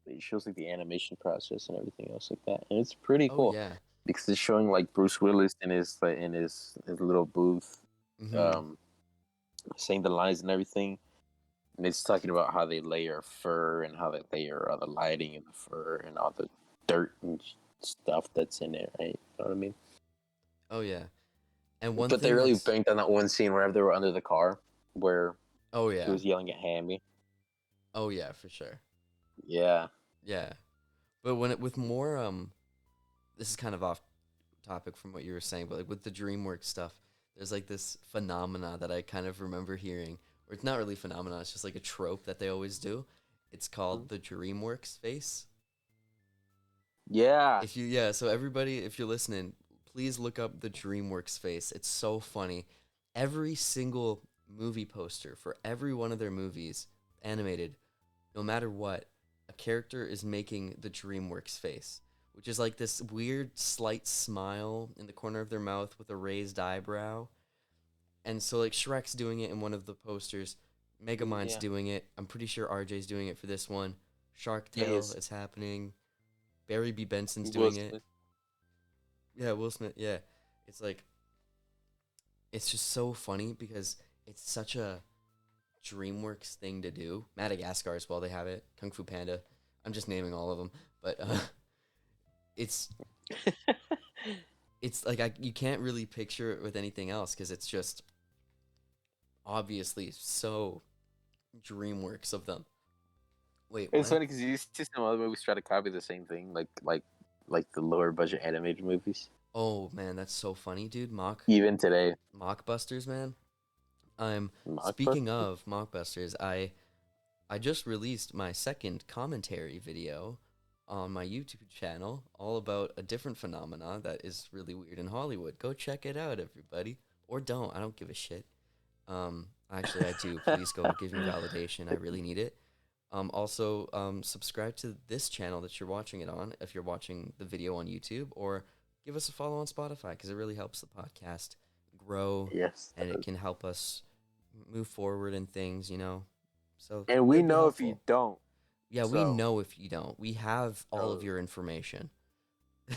Speaker 2: it shows like the animation process and everything else like that, and it's pretty
Speaker 1: Oh
Speaker 2: cool
Speaker 1: yeah.
Speaker 2: because it's showing like Bruce Willis in his little booth,
Speaker 1: Mm-hmm.
Speaker 2: um, saying the lines and everything. And it's talking about how they layer fur and how they layer all the lighting in the fur and all the dirt and stuff that's in it, right? You know what I mean?
Speaker 1: Oh yeah. And one
Speaker 2: But they
Speaker 1: thing
Speaker 2: really
Speaker 1: that's
Speaker 2: banked on that one scene wherever they were under the car where
Speaker 1: oh
Speaker 2: he
Speaker 1: yeah.
Speaker 2: was yelling at Hammy.
Speaker 1: Oh yeah, for sure.
Speaker 2: Yeah.
Speaker 1: Yeah. But with more this is kind of off topic from what you were saying, but like with the DreamWorks stuff, there's like this phenomena that I kind of remember hearing, or it's not really phenomena, it's just like a trope that they always do. It's called the DreamWorks face.
Speaker 2: Yeah.
Speaker 1: If you yeah, so everybody, if you're listening, please look up the DreamWorks face. It's so funny. Every single movie poster for every one of their movies, animated, no matter what, a character is making the DreamWorks face, which is like this weird slight smile in the corner of their mouth with a raised eyebrow. And so like Shrek's doing it in one of the posters, Megamind's
Speaker 2: Yeah.
Speaker 1: doing it. I'm pretty sure RJ's doing it for this one. Shark Tale
Speaker 2: Yes.
Speaker 1: is happening. Barry B. Benson's
Speaker 2: Will
Speaker 1: doing it.
Speaker 2: Smith.
Speaker 1: Yeah, Will Smith. Yeah, it's like it's just so funny because it's such a Dreamworks thing to do. Madagascar as well. They have it. Kung Fu Panda. I'm just naming all of them, but it's it's like you can't really picture it with anything else because it's just obviously so Dreamworks of them. Wait,
Speaker 2: It's
Speaker 1: what?
Speaker 2: funny because you see some other movies try to copy the same thing, like the lower budget animated movies.
Speaker 1: Oh man, that's so funny, dude.
Speaker 2: Even today,
Speaker 1: Mockbusters, man. I'm
Speaker 2: Mockbuster.
Speaker 1: speaking of Mockbusters. I just released my second commentary video on my YouTube channel, all about a different phenomena that is really weird in Hollywood. Go check it out, everybody, or don't. I don't give a shit. Actually, I do. Please go give me validation. I really need it. Also, subscribe to this channel that you're watching it on if you're watching the video on YouTube, or give us a follow on Spotify because it really helps the podcast grow
Speaker 2: Yes,
Speaker 1: and it can help us move forward in things, you know. So
Speaker 2: and we
Speaker 1: it'll be
Speaker 2: know if you
Speaker 1: helpful.
Speaker 2: don't.
Speaker 1: Yeah, we
Speaker 2: So,
Speaker 1: know if you don't. We have all of
Speaker 2: so
Speaker 1: your information.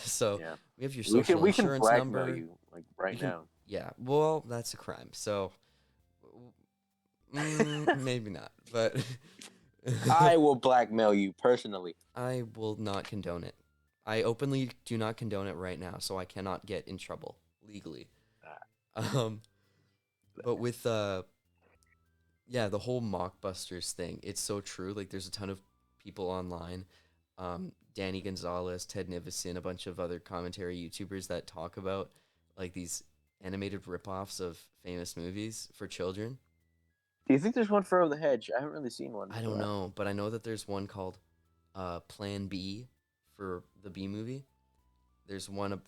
Speaker 1: So
Speaker 2: yeah,
Speaker 1: we have your
Speaker 2: we can
Speaker 1: social
Speaker 2: we can
Speaker 1: insurance
Speaker 2: blackmail
Speaker 1: number.
Speaker 2: you like right
Speaker 1: We can,
Speaker 2: now.
Speaker 1: yeah. Well, that's a crime. So maybe not, but
Speaker 2: I will blackmail you personally.
Speaker 1: I will not condone it. I openly do not condone it right now, so I cannot get in trouble legally. Um, but with yeah, the whole mockbusters thing, it's so true. Like, there's a ton of people online, Danny Gonzalez, Ted Nivison, a bunch of other commentary YouTubers that talk about like these animated ripoffs of famous movies for children.
Speaker 2: Do you think there's one for Over the Hedge? I haven't really seen one
Speaker 1: I
Speaker 2: for
Speaker 1: don't
Speaker 2: that.
Speaker 1: know, but I know that there's one called Plan B for the B movie. There's
Speaker 2: Ew.
Speaker 1: one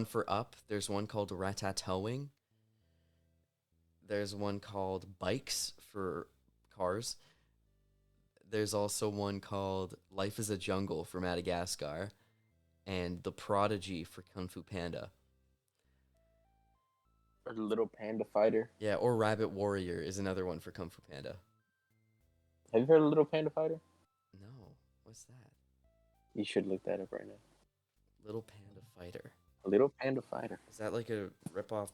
Speaker 1: for Up. There's one called Ratatouille. There's one called Bikes for cars. There's also one called Life is a Jungle for Madagascar, and The Prodigy for Kung Fu Panda.
Speaker 2: Or the Little Panda Fighter.
Speaker 1: Yeah, or Rabbit Warrior is another one for Kung Fu Panda.
Speaker 2: Have you heard of Little Panda Fighter?
Speaker 1: No, what's that?
Speaker 2: You should look that up right now.
Speaker 1: Little Panda Fighter.
Speaker 2: Little Panda Fighter.
Speaker 1: Is that like a rip-off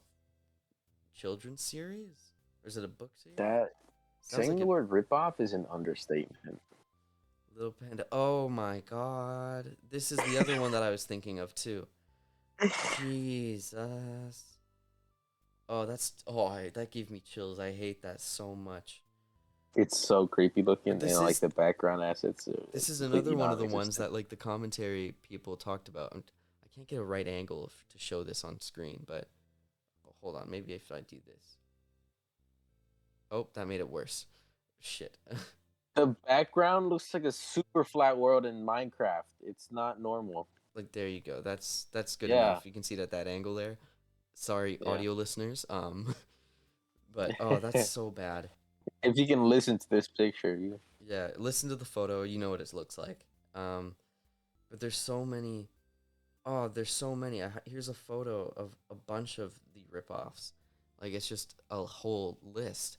Speaker 1: children's series? Or is it a book series?
Speaker 2: That
Speaker 1: Sounds
Speaker 2: saying
Speaker 1: like
Speaker 2: the
Speaker 1: a
Speaker 2: word ripoff is an understatement.
Speaker 1: Little Panda. Oh my god. This is the other one that I was thinking of too. Jesus. Oh, that gave me chills. I hate that so much.
Speaker 2: It's so creepy looking,
Speaker 1: But
Speaker 2: and like the background assets are
Speaker 1: this is
Speaker 2: completely
Speaker 1: another one of the ones
Speaker 2: non-existent.
Speaker 1: that like the commentary people talked about. I can't get a right angle to show this on screen, but hold on. Maybe if I do this. Oh, that made it worse. Shit.
Speaker 2: The background looks like a super flat world in Minecraft. It's not normal.
Speaker 1: Like, there you go. That's good
Speaker 2: Yeah,
Speaker 1: enough. You can see it at that angle there. Sorry,
Speaker 2: yeah.
Speaker 1: audio listeners. But oh, that's so bad.
Speaker 2: If you can listen to this picture, you
Speaker 1: Yeah, listen to the photo. You know what it looks like. But there's so many. Oh, there's so many. Here's a photo of a bunch of the ripoffs. Like, it's just a whole list.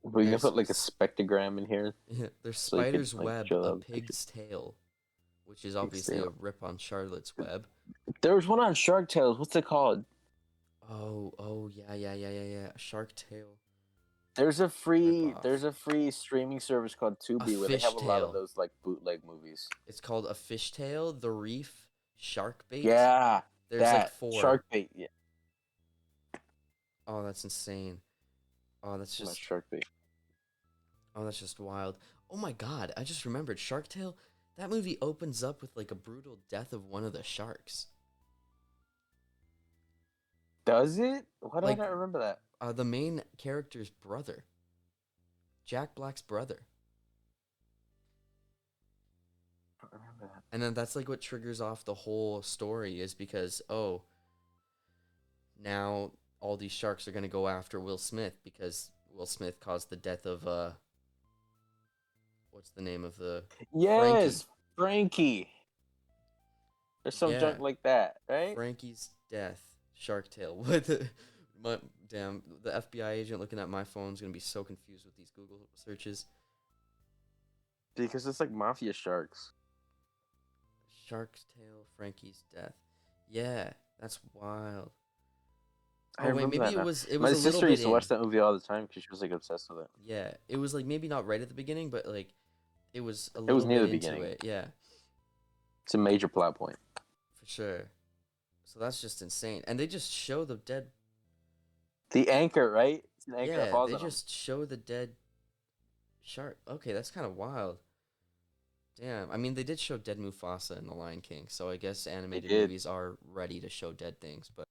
Speaker 2: we can
Speaker 1: There's
Speaker 2: put like a spectrogram in here
Speaker 1: there's
Speaker 2: so you can
Speaker 1: Spider's
Speaker 2: like
Speaker 1: Web,
Speaker 2: show
Speaker 1: a
Speaker 2: them pictures.
Speaker 1: pig's tail, which is
Speaker 2: Pig's
Speaker 1: obviously a
Speaker 2: tail.
Speaker 1: rip on Charlotte's Web.
Speaker 2: There was one on Shark Tales. What's it called?
Speaker 1: Oh, yeah. Shark Tale
Speaker 2: There's
Speaker 1: ripoff.
Speaker 2: a free streaming service called
Speaker 1: A
Speaker 2: Tubi where they have
Speaker 1: fish
Speaker 2: a lot of
Speaker 1: tail.
Speaker 2: those like bootleg movies.
Speaker 1: It's called a fishtail, the reef, shark bait.
Speaker 2: Yeah,
Speaker 1: There's like
Speaker 2: that
Speaker 1: four.
Speaker 2: shark bait. Yeah,
Speaker 1: Oh, that's insane. Oh, that's
Speaker 2: not
Speaker 1: just
Speaker 2: shark bait.
Speaker 1: that's just wild. Oh my god, I just remembered Shark Tale. That movie opens up with like a brutal death of one of the sharks.
Speaker 2: Does it? Why do I
Speaker 1: Like
Speaker 2: not remember that?
Speaker 1: the main character's brother. Jack Black's brother.
Speaker 2: I don't remember that.
Speaker 1: And then that's like what triggers off the whole story is because now all these sharks are going to go after Will Smith because Will Smith caused the death of what's the name of the Frankie.
Speaker 2: Yes, Frankie. There's some
Speaker 1: Yeah,
Speaker 2: junk like that, right?
Speaker 1: Frankie's death. Shark Tale. What the damn, the FBI agent looking at my phone is going to be so confused with these Google searches.
Speaker 2: Because it's like mafia sharks.
Speaker 1: Shark's Tale, Frankie's death. Yeah, that's wild.
Speaker 2: I
Speaker 1: Oh wait,
Speaker 2: remember
Speaker 1: maybe
Speaker 2: that
Speaker 1: it
Speaker 2: now.
Speaker 1: was it was
Speaker 2: My
Speaker 1: a little
Speaker 2: sister
Speaker 1: bit
Speaker 2: used to
Speaker 1: in.
Speaker 2: watch that movie all the time because she was like obsessed with it.
Speaker 1: Yeah, it was like maybe not right at the beginning, but like it was a
Speaker 2: It was
Speaker 1: little
Speaker 2: near
Speaker 1: bit
Speaker 2: the
Speaker 1: into
Speaker 2: beginning.
Speaker 1: it. Yeah,
Speaker 2: It's a major plot point.
Speaker 1: for sure. So that's just insane. And they just show the dead.
Speaker 2: The anchor, right? It's an anchor that
Speaker 1: Yeah,
Speaker 2: falls
Speaker 1: they
Speaker 2: on him.
Speaker 1: just show the dead shark. Okay, that's kind of wild. Damn. I mean, they did show dead Mufasa in The Lion King, so I guess
Speaker 2: They
Speaker 1: animated
Speaker 2: did.
Speaker 1: movies are ready to show dead things, but